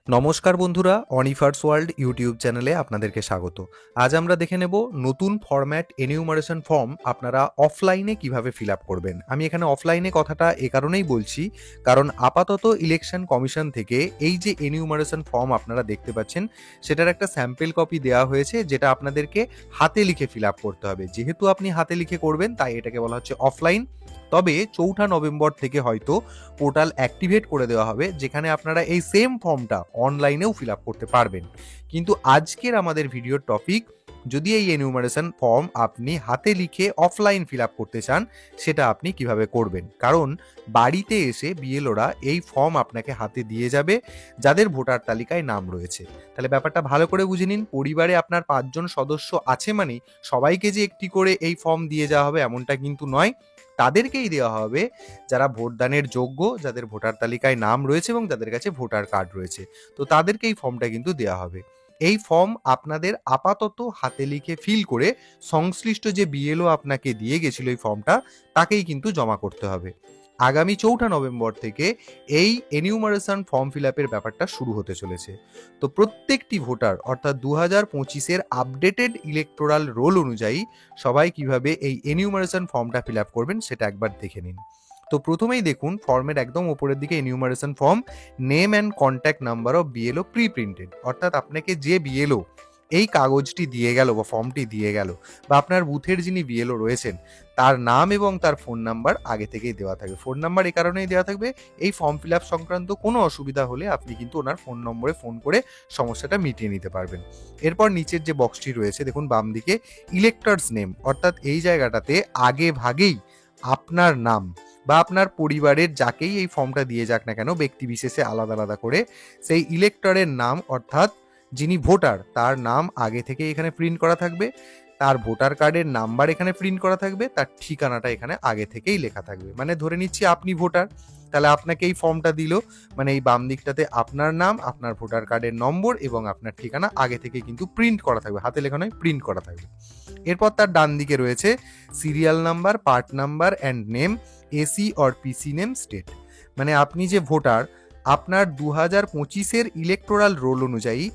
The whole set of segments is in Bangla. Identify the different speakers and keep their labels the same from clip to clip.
Speaker 1: নমস্কার বন্ধুরা, অনিফার্স ওয়ার্ল্ড ইউটিউব চ্যানেলে আপনাদেরকে স্বাগত। আজ আমরা দেখে নেব নতুন ফরম্যাট এনিউমারেশন ফর্ম আপনারা অফলাইনে কিভাবে ফিল আপ করবেন। আমি এখানে অফলাইনে কথাটা এ কারণেই বলছি, কারণ আপাতত ইলেকশন কমিশন থেকে এই যে এনিউমারেশন ফর্ম আপনারা দেখতে পাচ্ছেন, সেটার একটা স্যাম্পল কপি দেওয়া হয়েছে, যেটা আপনাদেরকে হাতে লিখে ফিল আপ করতে হবে। যেহেতু আপনি হাতে লিখে করবেন, তাই এটাকে বলা হচ্ছে অফলাইন। তবে 4 নভেম্বর থেকে হয়তো পোর্টাল অ্যাক্টিভেট করে দেওয়া হবে, যেখানে আপনারা এই সেম ফর্মটা অনলাইনেও ফিল আপ করতে পারবেন। কিন্তু আজকের আমাদের ভিডিওর টপিক, যদি এই এনিউমারেশন ফর্ম আপনি হাতে লিখে অফলাইন ফিল আপ করতে চান, সেটা আপনি কিভাবে করবেন। কারণ বাড়িতে এসে বিএলওরা এই ফর্ম আপনাকে হাতে দিয়ে যাবে, যাদের ভোটার তালিকায় নাম রয়েছে। তাহলে ব্যাপারটা ভালো করে বুঝে নিন। পরিবারে আপনার 5 জন সদস্য আছে মানে সবাইকে যে একটি করে এই ফর্ম দিয়ে যাওয়া হবে এমনটা কিন্তু নয়। তাদেরকেই দেওয়া হবে যারা ভোটদানের যোগ্য, যাদের ভোটার তালিকায় নাম রয়েছে এবং যাদের কাছে ভোটার কার্ড রয়েছে। তো তাদেরকে এই ফর্মটা কিন্তু দেওয়া হবে। এই ফর্ম আপনাদের আপাতত হাতে লিখে ফিল করে সংশ্লিষ্ট যে বিএলও আপনাকে দিয়ে গেছিল এই ফর্মটা, তাকেই কিন্তু জমা করতে হবে। আগামী 4 নভেম্বর থেকে এই এনিউমারেশন ফর্ম ফিল আপের ব্যাপারটা শুরু হতে চলেছে। তো প্রত্যেকটি ভোটার, অর্থাৎ 2025-এর আপডেটেড ইলেকটোরাল রোল অনুযায়ী সবাই কিভাবে এই এনিউমারেশন ফর্মটা ফিল আপ করবেন সেটা একবার দেখে নিন। তো প্রথমেই দেখুন ফর্মের একদম উপরের দিকে enumeration form, name and contact number of BLO pre printed. অর্থাৎ আপনাকে যে বিএলও এই কাগজটি দিয়ে গেল বা ফর্মটি দিয়ে গেল, বা আপনার বুথের যিনি বিএলও রয়েছেন তার নাম এবং তার ফোন নাম্বার আগে থেকেই দেওয়া থাকবে। ফোন নাম্বার এই কারণেই দেওয়া থাকবে, এই ফর্ম ফিল আপ সংক্রান্ত কোনো অসুবিধা হলে আপনি কিন্তু ওনার ফোন নম্বরে ফোন করে সমস্যাটা মিটিয়ে নিতে পারবেন। এরপর নিচের যে বক্সটি রয়েছে দেখুন বাম দিকে, ইলেক্টরস নেম, অর্থাৎ এই জায়গাটাতে আগে ভাগেই আপনার নাম বা আপনার পরিবারের যাকেই এই ফর্মটা দিয়ে যাক না কেন, ব্যক্তি বিশেষে আলাদা আলাদা করে সেই ইলেক্টরের নাম, অর্থাৎ যিনি ভোটার তার নাম আগে থেকে এখানে প্রিন্ট করা থাকবে, তার ভোটার কার্ডের নাম্বার এখানে প্রিন্ট করা থাকবে, তার ঠিকানাটা এখানে আগে থেকেই লেখা থাকবে। মানে ধরে নিচ্ছি আপনি ভোটার, তাহলে আপনাকে এই ফর্মটা দিল, মানে এই বাম দিকটাতে আপনার নাম, আপনার ভোটার কার্ডের নম্বর এবং আপনার ঠিকানা আগে থেকে কিন্তু প্রিন্ট করা থাকবে, হাতে লেখা নয়, প্রিন্ট করা থাকবে। এরপর তার ডান দিকে রয়েছে serial number, part number and name, AC or PC name, state. মানে আপনি যে ভোটার, আপনার 2025-এর ইলেকটোরাল রোল অনুযায়ী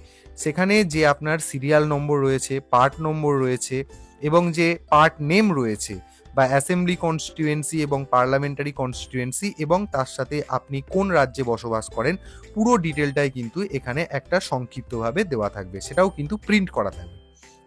Speaker 1: সেখানে যে আপনার সিরিয়াল নম্বর রয়েছে, পার্ট নম্বর রয়েছে এবং যে পার্ট নেম রয়েছে, বা অ্যাসেম্বলি কনস্টিটুয়েন্সি এবং পার্লামেন্টারি কনস্টিটুয়েন্সি, এবং তার সাথে আপনি কোন রাজ্যে বসবাস করেন, পুরো ডিটেলটাই কিন্তু এখানে একটা সংক্ষিপ্তভাবে দেওয়া থাকবে, সেটাও কিন্তু প্রিন্ট করা থাকবে।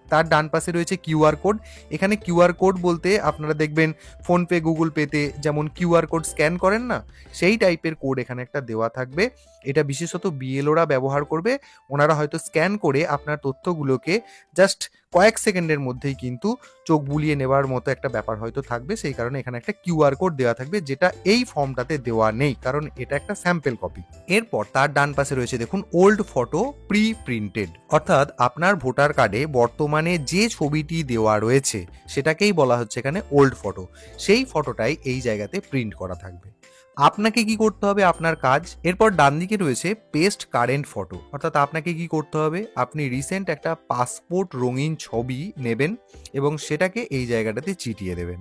Speaker 1: তার ডান পাশে রয়েছে কিউআর কোড। এখানে কিউআর কোড বলতে আপনারা দেখবেন ফোনপে, গুগল পেতে যেমন কিউআর কোড স্ক্যান করেন না, সেই টাইপের কোড এখানে একটা দেওয়া থাকবে। এটা বিশেষত বিএলওরা ব্যবহার করবে। ওনারা হয়তো স্ক্যান করে আপনার তথ্যগুলোকে জাস্ট কয়েক সেকেন্ডের মধ্যেই কিন্তু চোখ বুলিয়ে নেওয়ার মতো একটা ব্যাপার হয়তো থাকবে, সেই কারণে এখানে একটা কিউআর কোড দেওয়া থাকবে, যেটা এই ফর্মটাতে দেওয়া নেই, কারণ এটা একটা স্যাম্পল কপি। এরপর তার ডান পাশে রয়েছে দেখুন ওল্ড ফটো প্রি প্রিন্টেড, অর্থাৎ আপনার ভোটার কার্ডে বর্তমানে যে ছবিটি দেওয়া রয়েছে সেটাকেই বলা হচ্ছে এখানে ওল্ড ফটো। সেই ফটোটাই এই জায়গাতে প্রিন্ট করা থাকবে। আপনাকে কি করতে হবে, আপনার কাজ। এরপর ডান দিকে রয়েছে পেস্ট কারেন্ট ফটো, অর্থাৎ আপনাকে কি করতে হবে, আপনি রিসেন্ট একটা পাসপোর্ট রঙিন ছবি নেবেন এবং সেটাকে এই জায়গাটাতে চিটিয়ে দেবেন।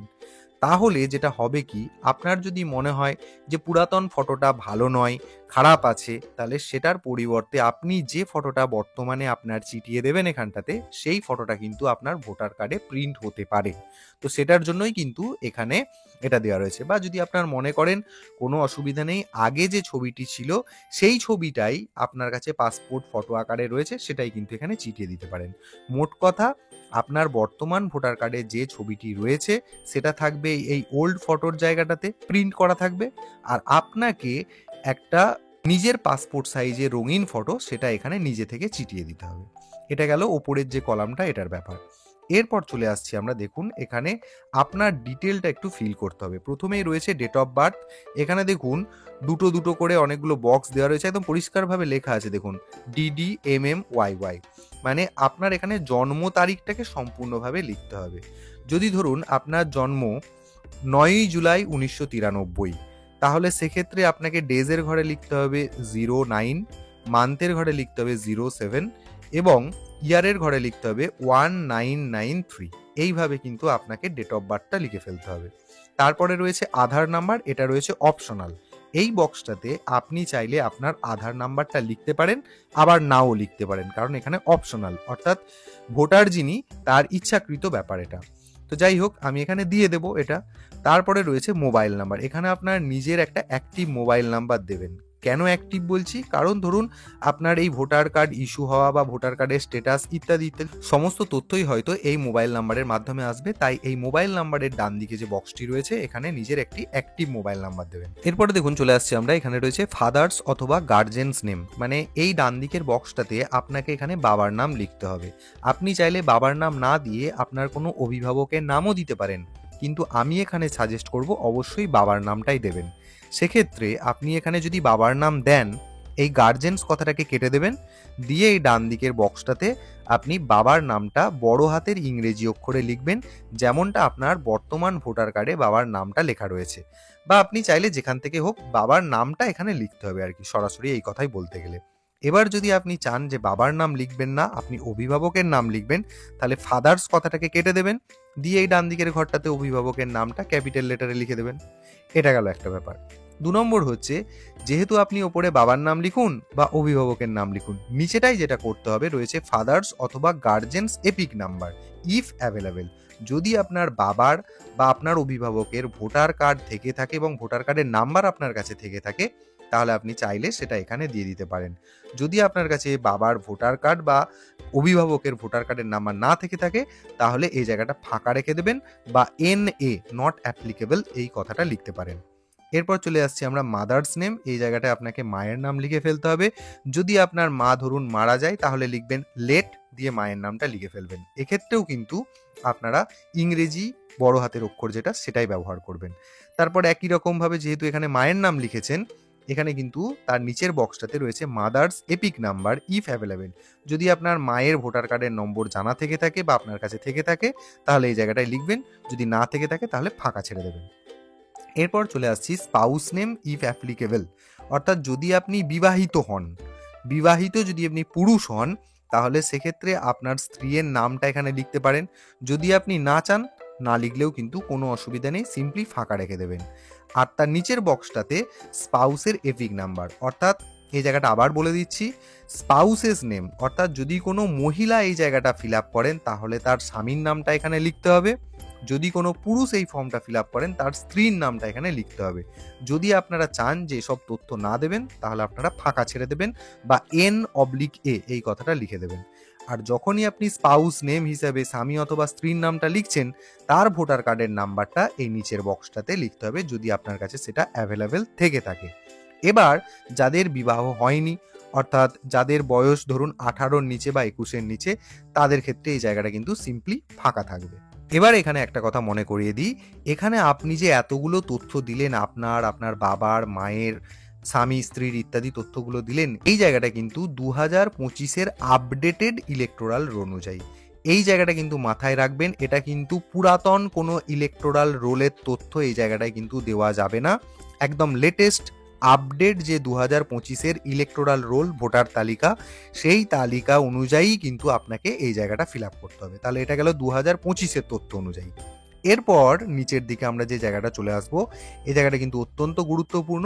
Speaker 1: তাহলে যেটা হবে কি, আপনার যদি মনে হয় যে পুরাতন ফটোটা ভালো নয়, খারাপ আছে, তাহলে সেটার পরিবর্তে আপনি যে ফটোটা বর্তমানে আপনার চিটিয়ে দেবেন এখানটাতে, সেই ফটোটা কিন্তু আপনার ভোটার কার্ডে প্রিন্ট হতে পারে। তো সেটার জন্যই কিন্তু এখানে এটা দেওয়া রয়েছে। বা যদি আপনার মনে করেন কোনো অসুবিধা নেই, আগে যে ছবিটি ছিল সেই ছবিটাই আপনার কাছে পাসপোর্ট ফটো আকারে রয়েছে, সেটাই কিন্তু এখানে চিটিয়ে দিতে পারেন। মোট কথা, আপনার বর্তমান ভোটার কার্ডে যে ছবিটি রয়েছে সেটা থাকবে এই ওল্ড ফটোর জায়গাটাতে, প্রিন্ট করা থাকবে। আর আপনাকে একটা নিজের পাসপোর্ট সাইজের রঙিন ফটো সেটা এখানে নিজে থেকে চিটিয়ে দিতে হবে। এটা গেল ওপরের যে কলামটা, এটার ব্যাপার। এরপর চলে আসছি আমরা, দেখুন এখানে আপনার ডিটেলটা একটু ফিল করতে হবে। প্রথমেই রয়েছে ডেট অফ বার্থ। এখানে দেখুন দুটো দুটো করে অনেকগুলো বক্স দেওয়া রয়েছে, একদম পরিষ্কারভাবে লেখা আছে দেখুন DDMMYY, মানে আপনার এখানে জন্ম তারিখটাকে সম্পূর্ণভাবে লিখতে হবে। যদি ধরুন আপনার জন্ম 9ই জুলাই 1993, তাহলে সেক্ষেত্রে আপনাকে ডেজের ঘরে লিখতে হবে 09, মান্থের ঘরে লিখতে হবে 07 এবং ইয়ারের ঘরে লিখতে হবে 1993। এইভাবে কিন্তু আপনাকে ডেট অফ বার্থটা লিখে ফেলতে হবে। তারপরে রয়েছে আধার নাম্বার, এটা রয়েছে অপশনাল। এই বক্সটাতে আপনি চাইলে আপনার আধার নাম্বারটা লিখতে পারেন, আবার নাও লিখতে পারেন, কারণ এখানে অপশনাল, অর্থাৎ ভোটার যিনি তার ইচ্ছাকৃত ব্যাপার এটা। তো যাই হোক, আমি এখানে দিয়ে দেবো এটা। তারপরে রয়েছে মোবাইল নাম্বার। এখানে আপনার নিজের একটা অ্যাক্টিভ মোবাইল নাম্বার দেবেন। কেন অ্যাক্টিভ বলছি? কারণ ধরুন আপনার এই ভোটার কার্ড ইস্যু হওয়া বা ভোটার কার্ডের স্ট্যাটাস ইত্যাদি ইত্যাদি সমস্ত তথ্যই হয়তো এই মোবাইল নাম্বারের মাধ্যমে আসবে, তাই এই মোবাইল নাম্বারের ডান দিকে যে বক্সটি রয়েছে এখানে নিজের একটি অ্যাক্টিভ মোবাইল নাম্বার দেবেন। এরপরে দেখুন চলে আসছি আমরা, এখানে রয়েছে ফাদার্স অথবা গার্জেন্স নেম, মানে এই ডান দিকের বক্সটাতে আপনাকে এখানে বাবার নাম লিখতে হবে। আপনি চাইলে বাবার নাম না দিয়ে আপনার কোনো অভিভাবকের নামও দিতে পারেন, কিন্তু আমি এখানে সাজেস্ট করব অবশ্যই বাবার নামটাই দেবেন। সেক্ষেত্রে আপনি এখানে যদি বাবার নাম দেন, এই গার্জেন্স কথাটাকে কেটে দেবেন, দিয়ে এই ডান দিকের বক্সটাতে আপনি বাবার নামটা বড় হাতের ইংরেজি অক্ষরে লিখবেন, যেমনটা আপনার বর্তমান ভোটার কার্ডে বাবার নামটা লেখা রয়েছে। বা আপনি চাইলে যেখান থেকে হোক বাবার নামটা এখানে লিখতে হবে আর কি, সরাসরি এই কথাই বলতে গেলে। এবার যদি আপনি চান যে বাবার নাম লিখবেন না, আপনি অভিভাবকের নাম লিখবেন, তাহলে ফাদার্স কথাটাকে কেটে দেবেন, দিয়ে এই ডান দিকের ঘরটাতে অভিভাবকের নামটা ক্যাপিটাল লেটারে লিখে দেবেন। এটা গেল একটা ব্যাপার। ২ নম্বর হচ্ছে, যেহেতু আপনি ওপরে বাবার নাম লিখুন বা অভিভাবকের নাম লিখুন, নিচেটাই যেটা করতে হবে রয়েছে ফাদার্স অথবা guardian's epic number if available. যদি আপনার বাবার বা আপনার অভিভাবকের ভোটার কার্ড থেকে থাকে এবং ভোটার কার্ডের নাম্বার আপনার কাছে থেকে থাকে, তাহলে আপনি চাইলে সেটা এখানে দিয়ে দিতে পারেন। যদি আপনার কাছে বাবার ভোটার কার্ড বা অভিভাবকের ভোটার কার্ডের নাম্বার না থেকে থাকে, তাহলে এই জায়গাটা ফাঁকা রেখে দেবেন বা NA নট অ্যাপ্লিকেবল এই কথাটা লিখতে পারেন। এরপর চলে আসছি আমরা মাদার্স নেম। এই জায়গাটায় আপনাকে মায়ের নাম লিখে ফেলতে হবে। যদি আপনার মা ধরুন মারা যায়, তাহলে লিখবেন লেট, দিয়ে মায়ের নামটা লিখে ফেলবেন। এক্ষেত্রেও কিন্তু আপনারা ইংরেজি বড় হাতের অক্ষর যেটা সেটাই ব্যবহার করবেন। তারপর একই রকমভাবে যেহেতু এখানে মায়ের নাম লিখেছেন, এখানে কিন্তু তার নিচের বক্সটাতে রয়েছে mother's epic number if available. যদি আপনার মায়ের ভোটার কার্ডের নম্বর জানা থেকে থাকে বা আপনার কাছে থেকে থাকে, তাহলে এই জায়গাটায় লিখবেন। যদি না থেকে থাকে তাহলে ফাঁকা ছেড়ে দেবেন। এরপর চলে আসছি স্পাউস নেম ইফ অ্যাপ্লিকেবল, অর্থাৎ যদি আপনি বিবাহিত হন, বিবাহিত যদি আপনি পুরুষ হন, তাহলে সেক্ষেত্রে আপনার স্ত্রীর নামটা এখানে লিখতে পারেন। যদি আপনি না চান, না লিখলেও কিন্তু কোনো অসুবিধা নেই, সিম্পলি ফাঁকা রেখে দেবেন। আর তার নিচের বক্সটাতে স্পাউসের এপিক নাম্বার, অর্থাৎ এই জায়গাটা আবার বলে দিচ্ছি, স্পাউসেস নেম, অর্থাৎ যদি কোনো মহিলা এই জায়গাটা ফিল আপ করেন, তাহলে তার স্বামীর নামটা এখানে লিখতে হবে। যদি কোনো পুরুষ এই ফর্মটা ফিল আপ করেন, তার স্ত্রীর নামটা এখানে লিখতে হবে। যদি আপনারা চান যে এসব তথ্য না দেবেন, তাহলে আপনারা ফাঁকা ছেড়ে দেবেন বা N/A এই কথাটা লিখে দেবেন। আর যখনই আপনি স্পাউস নেম হিসেবে স্বামী অথবা স্ত্রীর নামটা লিখছেন, তার ভোটার কার্ডের নাম্বারটা এই নিচের বক্সটাতে লিখতে হবে, যদি আপনার কাছে সেটা অ্যাভেলেবেল থেকে থাকে। এবার যাদের বিবাহ হয়নি, অর্থাৎ যাদের বয়স ধরুন 18-র নিচে বা 21-এর নিচে, তাদের ক্ষেত্রে এই জায়গাটা কিন্তু সিম্পলি ফাঁকা থাকবে। এবার এখানে একটা কথা মনে করিয়ে দিই, এখানে আপনি যে এতগুলো তথ্য দিলেন, আপনার বাবার, মায়ের, স্বামী, স্ত্রীর ইত্যাদি তথ্যগুলো দিলেন, এই জায়গাটা কিন্তু 2025-এর আপডেটেড ইলেকটোরাল রোল অনুযায়ী। এই জায়গাটা কিন্তু মাথায় রাখবেন, এটা কিন্তু পুরাতন কোনো ইলেকটোরাল রোলের তথ্য এই জায়গাটায় কিন্তু দেওয়া যাবে না। একদম লেটেস্ট আপডেট যে 2025-এর ইলেকটোরাল রোল ভোটার তালিকা, সেই তালিকা অনুযায়ী কিন্তু আপনাকে এই জায়গাটা ফিল আপ করতে হবে। তাহলে এটা গেল 2025-এর তথ্য অনুযায়ী। এরপর নিচের দিকে আমরা যে জায়গাটা চলে আসবো, এই জায়গাটা কিন্তু অত্যন্ত গুরুত্বপূর্ণ।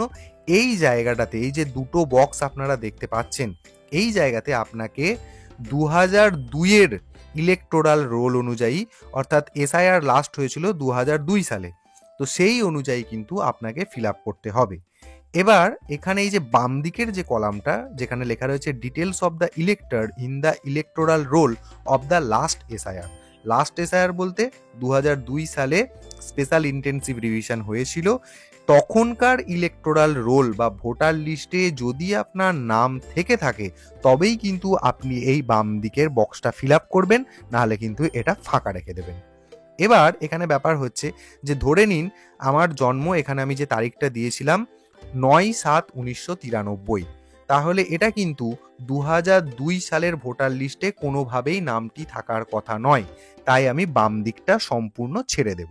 Speaker 1: এই জায়গাটাতে এই যে দুটো বক্স আপনারা দেখতে পাচ্ছেন, এই জায়গাতে আপনাকে 2002-এর ইলেকটোরাল রোল অনুযায়ী, অর্থাৎ SIR লাস্ট হয়েছিল 2002 সালে, তো সেই অনুযায়ী কিন্তু আপনাকে ফিল আপ করতে হবে। এবার এখানে এই যে বাম দিকের যে কলামটা, যেখানে লেখা রয়েছে details of the elector in the electoral role of the last SIR। Last SIR বলতে 2002 সালে স্পেশাল ইন্টেন্সিভ রিভিশন হয়েছিল, তখনকার ইলেকটোরাল রোল বা ভোটার লিস্টে যদি আপনার নাম থেকে থাকে, তবেই কিন্তু আপনি এই বাম দিকের বক্সটা ফিল আপ করবেন, নাহলে কিন্তু এটা ফাঁকা রেখে দেবেন। এবার এখানে ব্যাপার হচ্ছে যে ধরে নিন আমার জন্ম, এখানে আমি যে তারিখটা দিয়েছিলাম 9/7/1993, তাহলে এটা কিন্তু 2002 সালের ভোটার লিস্টে কোনোভাবেই নামটি থাকার কথা নয়, তাই আমি বাম দিকটা সম্পূর্ণ ছেড়ে দেব।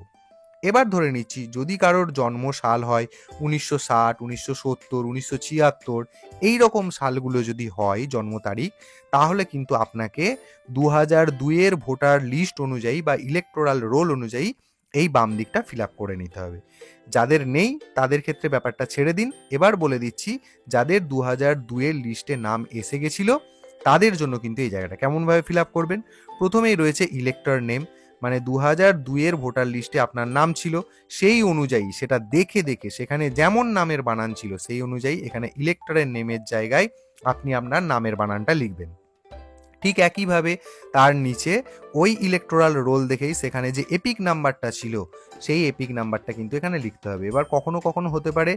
Speaker 1: এবার ধরে নিচ্ছি যদি কারোর জন্ম সাল হয় 1960, 1970, 1976, এই রকম সালগুলো যদি হয় জন্ম তারিখ, তাহলে কিন্তু আপনাকে 2002-এর ভোটার লিস্ট অনুযায়ী বা ইলেকটোরাল রোল অনুযায়ী এই বাম দিকটা ফিল আপ করে নিতে হবে। যাদের নেই তাদের ক্ষেত্রে ব্যাপারটা ছেড়ে দিন। এবার বলে দিচ্ছি যাদের 2002-এর লিস্টে নাম এসে গেছিল তাদের জন্য কিন্তু এই জায়গাটা কেমনভাবে ফিল আপ করবেন। প্রথমেই রয়েছে ইলেক্টর নেম, মানে 2002-এর ভোটার লিস্টে আপনার নাম ছিল, সেই অনুযায়ী সেটা দেখে দেখে সেখানে যেমন নামের বানান ছিল সেই অনুযায়ী এখানে ইলেক্টরের নেমের জায়গায় আপনি আপনার নামের বানানটা লিখবেন। ঠিক একইভাবে তার নিচে ওই ইলেকটোরাল রোল দেখেই সেখানে যে এপিক নাম্বারটা ছিল সেই এপিক নাম্বারটা কিন্তু এখানে লিখতে হবে। এবার কখনো কখনো হতে পারে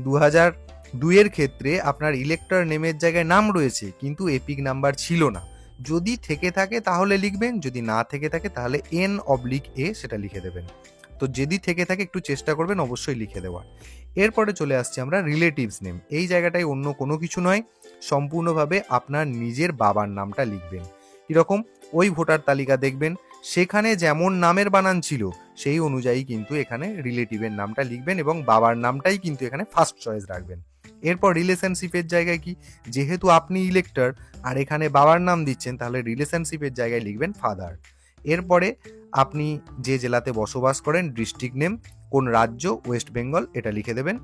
Speaker 1: 2002-এর ক্ষেত্রে আপনার ইলেক্টর নেমের জায়গায় নাম রয়েছে কিন্তু এপিক নাম্বার ছিল না। যদি থেকে থাকে তাহলে লিখবেন, যদি না থেকে থাকে তাহলে N/A সেটা লিখে দেবেন। তো যদি থেকে থাকে একটু চেষ্টা করবেন অবশ্যই লিখে দেওয়ার। এরপরে চলে আসছি আমরা রিলেটিভস নেম। এই জায়গাটায় অন্য কোনো কিছু নয়, সম্পূর্ণভাবে আপনার নিজের বাবার নামটা লিখবেন। কীরকম? ওই ভোটার তালিকা দেখবেন, সেখানে যেমন নামের বানান ছিল সেই অনুযায়ী কিন্তু এখানে রিলেটিভের নামটা লিখবেন এবং বাবার নামটাই কিন্তু এখানে ফার্স্ট চয়েস রাখবেন। এরপর রিলেশনশিপের জায়গায় কি, যেহেতু আপনি ইলেক্টর আর এখানে বাবার নাম দিচ্ছেন তাহলে রিলেশনশিপের জায়গায় লিখবেন ফাদার। এরপরে আপনি যে জেলাতে বসবাস করেন ডিস্ট্রিক্ট নেম, কোন রাজ্য, ওয়েস্ট বেঙ্গল, এটা লিখে দেবেন।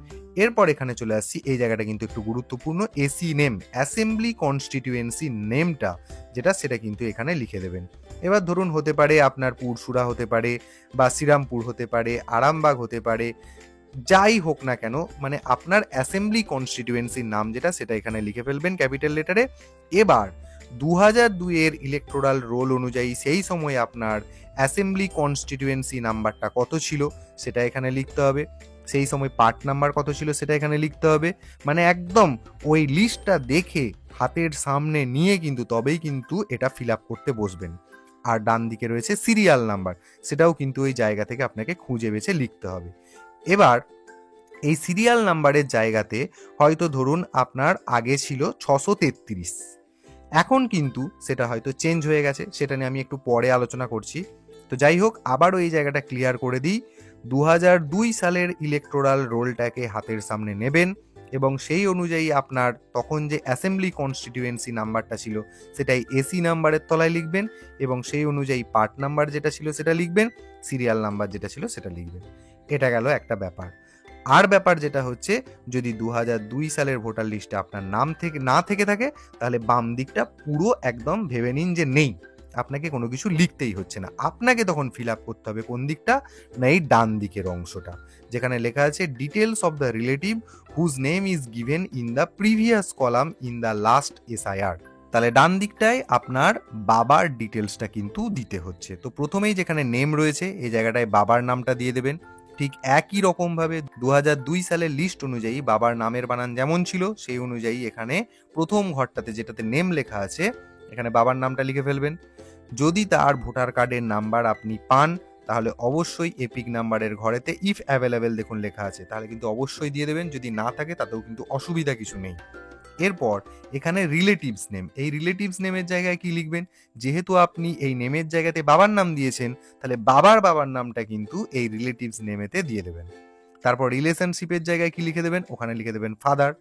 Speaker 1: এরপর এখানে চলে আসছি, এই জায়গাটা কিন্তু একটু গুরুত্বপূর্ণ, এসি নেম, অ্যাসেম্বলি কনস্টিটিউয়েন্সি নেমটা যেটা সেটা কিন্তু এখানে লিখে দেবেন। এবার ধরুন হতে পারে আপনার পুরসুরা হতে পারে বা শ্রীরামপুর হতে পারে, আরামবাগ হতে পারে, যাই হোক না কেন মানে আপনার অ্যাসেম্বলি কনস্টিটিউয়েন্সির নাম যেটা সেটা এখানে লিখে ফেলবেন ক্যাপিটাল লেটারে। এবার 2002-এর ইলেকটোরাল রোল অনুযায়ী সেই সময় আপনার অ্যাসেম্বলি কনস্টিটিউয়েন্সি নাম্বারটা কত ছিল সেটা এখানে লিখতে হবে, সেই সময় পার্ট নাম্বার কত ছিল সেটা এখানে লিখতে হবে। মানে একদম ওই লিস্টটা দেখে হাতের সামনে নিয়ে কিন্তু তবেই কিন্তু এটা ফিল আপ করতে বসবেন। আর ডান দিকে রয়েছে সিরিয়াল নাম্বার, সেটাও কিন্তু ওই জায়গা থেকে আপনাকে খুঁজে বেছে লিখতে হবে। এবার এই সিরিয়াল নাম্বারের জায়গাতে হয়তো ধরুন আপনার আগে ছিল 633, এখন কিন্তু সেটা হয়তো চেঞ্জ হয়ে গেছে, সেটা নিয়ে আমি একটু পরে আলোচনা করছি। তো যাই হোক, আবারও এই জায়গাটা ক্লিয়ার করে দিই, 2002 সালের ইলেকটোরাল রোলটাকে হাতের সামনে নেবেন এবং সেই অনুযায়ী আপনার তখন যে অ্যাসেম্বলি কনস্টিটিউয়েন্সি নাম্বারটা ছিল সেটাই এসি নাম্বারের তলায় লিখবেন এবং সেই অনুযায়ী পার্ট নাম্বার যেটা ছিল সেটা লিখবেন, সিরিয়াল নাম্বার যেটা ছিল সেটা লিখবেন। এটা গেল একটা ব্যাপার। আর ব্যাপার যেটা হচ্ছে, যদি 2002 সালের ভোটার লিস্টে আপনার নাম থেকে না থেকে থাকে তাহলে বাম দিকটা পুরো একদম ভেবে নিন যে নেই, আপনাকে কোনো কিছু লিখতেই হচ্ছে না। আপনাকে তখন ফিল আপ করতে হবে কোন দিকটা, না এই ডান দিকের অংশটা যেখানে লেখা আছে details of the relative whose name is given in the previous column in the last SIR। তাহলে ডান দিকটায় আপনার বাবার ডিটেলসটা কিন্তু দিতে হচ্ছে। তো প্রথমেই যেখানে নেম রয়েছে এই জায়গাটায় বাবার নামটা দিয়ে দেবেন। ঠিক একই রকমভাবে 2002 সালের লিস্ট অনুযায়ী বাবার নামের বানান যেমন ছিল সেই অনুযায়ী এখানে প্রথম ঘরটাতে যেটাতে নেম লেখা আছে এখানে বাবার নামটা লিখে ফেলবেন। যদি তার ভোটার কার্ডের নাম্বার আপনি পান তাহলে অবশ্যই এপিক নাম্বারের ঘরেতে ইফ অ্যাভেলেবেল দেখুন লেখা আছে, তাহলে কিন্তু অবশ্যই দিয়ে দেবেন। যদি না থাকে তাতেও কিন্তু অসুবিধা কিছু নেই। এরপর এখানে রিলেটিভস নেম, এই রিলেটিভস নেমের জায়গায় কি লিখবেন, যেহেতু আপনি এই নেমের জায়গাতে বাবার নাম দিয়েছেন তাহলে বাবার নামটা কিন্তু এই রিলেটিভস নেমেতে দিয়ে দেবেন। তারপর রিলেশনশিপের জায়গায় কি লিখে দেবেন, ওখানে লিখে দেবেন ফাদার।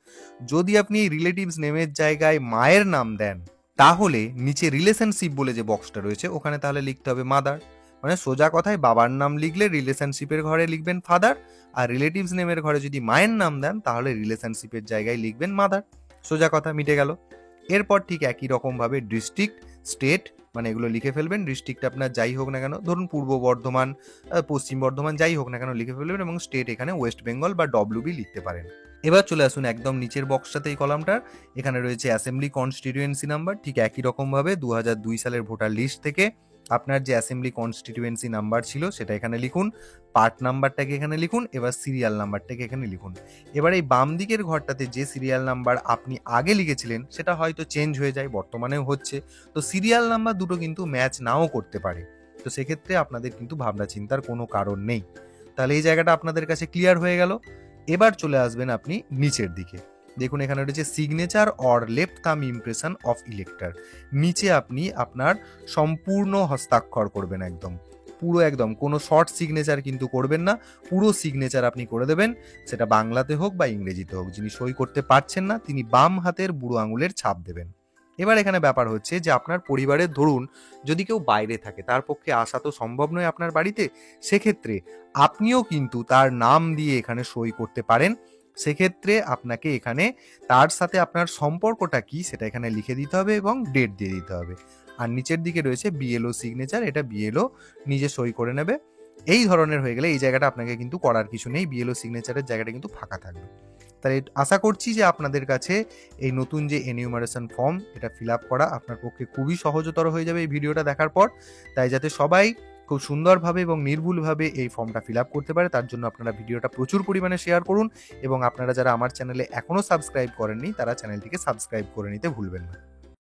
Speaker 1: যদি আপনি এই রিলেটিভস নেমের জায়গায় মায়ের নাম দেন তাহলে নিচে রিলেশনশিপ বলে যে বক্সটা রয়েছে ওখানে তাহলে লিখতে হবে মাদার। মানে সোজা কথায় বাবার নাম লিখলে রিলেশনশিপের ঘরে লিখবেন ফাদার, আর রিলেটিভস নেমের ঘরে যদি মায়ের নাম দেন তাহলে রিলেশনশিপের জায়গায় লিখবেন মাদার। সোজা কথা মিটে গেল। এরপর ঠিক একই রকমভাবে ডিস্ট্রিক্ট, স্টেট মানে এগুলো লিখে ফেলবেন। ডিস্ট্রিক্ট আপনার যাই হোক না কেন, ধরুন পূর্ব বর্ধমান, পশ্চিম বর্ধমান, যাই হোক না কেন লিখে ফেলবেন এবং স্টেট এখানে ওয়েস্ট বেঙ্গল বা WB লিখতে পারেন। এবার চলে আসুন একদম নিচের বক্সটাতে এই কলামটার, এখানে রয়েছে অ্যাসেম্বলি কনস্টিটিউয়েন্সি নাম্বার। ঠিক একই রকমভাবে 2002 সালের ভোটার লিস্ট থেকে আপনার যে অ্যাসেম্বলি কনস্টিটিউয়েন্সি নাম্বার ছিল সেটা এখানে লিখুন, পার্ট নাম্বারটাকে এখানে লিখুন, এবার সিরিয়াল নাম্বারটাকে এখানে লিখুন। এবার এই বাম দিকের ঘরটাতে যে সিরিয়াল নাম্বার আপনি আগে লিখেছিলেন সেটা হয়তো চেঞ্জ হয়ে যায়, বর্তমানেও হচ্ছে, তো সিরিয়াল নাম্বার দুটো কিন্তু ম্যাচ নাও করতে পারে। তো সেক্ষেত্রে আপনাদের কিন্তু ভাবনা চিন্তার কোনো কারণ নেই। তাহলে এই জায়গাটা আপনাদের কাছে ক্লিয়ার হয়ে গেল। এবার চলে আসবেন আপনি নিচের দিকে, দেখুন এখানে রয়েছে সিগনেচার অর লেফট থাম ইমপ্রেশন অফ ইলেক্টর। নিচে আপনি আপনার সম্পূর্ণ হস্তাক্ষর করবেন, একদম পুরো, একদম কোনো শর্ট সিগনেচার কিন্তু করবেন না, পুরো সিগনেচার আপনি করে দেবেন, সেটা বাংলাতে হোক বা ইংরেজিতে হোক। যিনি সই করতে পারছেন না তিনি বাম হাতের বুড়ো আঙুলের ছাপ দেবেন। এবার এখানে ব্যাপার হচ্ছে যে আপনার পরিবারের ধরুন যদি কেউ বাইরে থাকে, তার পক্ষে আসা তো সম্ভব নয় আপনার বাড়িতে, সেক্ষেত্রে আপনিও কিন্তু তার নাম দিয়ে এখানে সই করতে পারেন। সেক্ষেত্রে আপনাকে এখানে তার সাথে আপনার সম্পর্কটা কি সেটা এখানে লিখে দিতে হবে এবং ডেট দিয়ে দিতে হবে। আর নিচের দিকে রয়েছে বিএলও সিগনেচার, এটা বিএলও নিজে সই করে নেবে। এই ধরনের হয়ে গেলে এই জায়গাটা আপনাকে কিন্তু করার কিছু নেই, বিএলও সিগনেচারের জায়গাটা কিন্তু ফাঁকা থাকবে। তাই আশা করছি যে আপনাদের কাছে এই নতুন যে এনিউমারেশন ফর্ম এটা ফিল আপ করা আপনার পক্ষে খুবই সহজতর হয়ে যাবে এই ভিডিওটা দেখার পর। তাই যাতে সবাই খুব সুন্দরভাবে এবং নির্ভুলভাবে এই ফর্মটা ফিল আপ করতে পারে, তার জন্য আপনারা ভিডিওটা প্রচুর পরিমাণে শেয়ার করুন এবং আপনারা যারা আমার চ্যানেলে এখনও সাবস্ক্রাইব করেননি তারা চ্যানেলটিকে সাবস্ক্রাইব করে নিতে ভুলবেন না।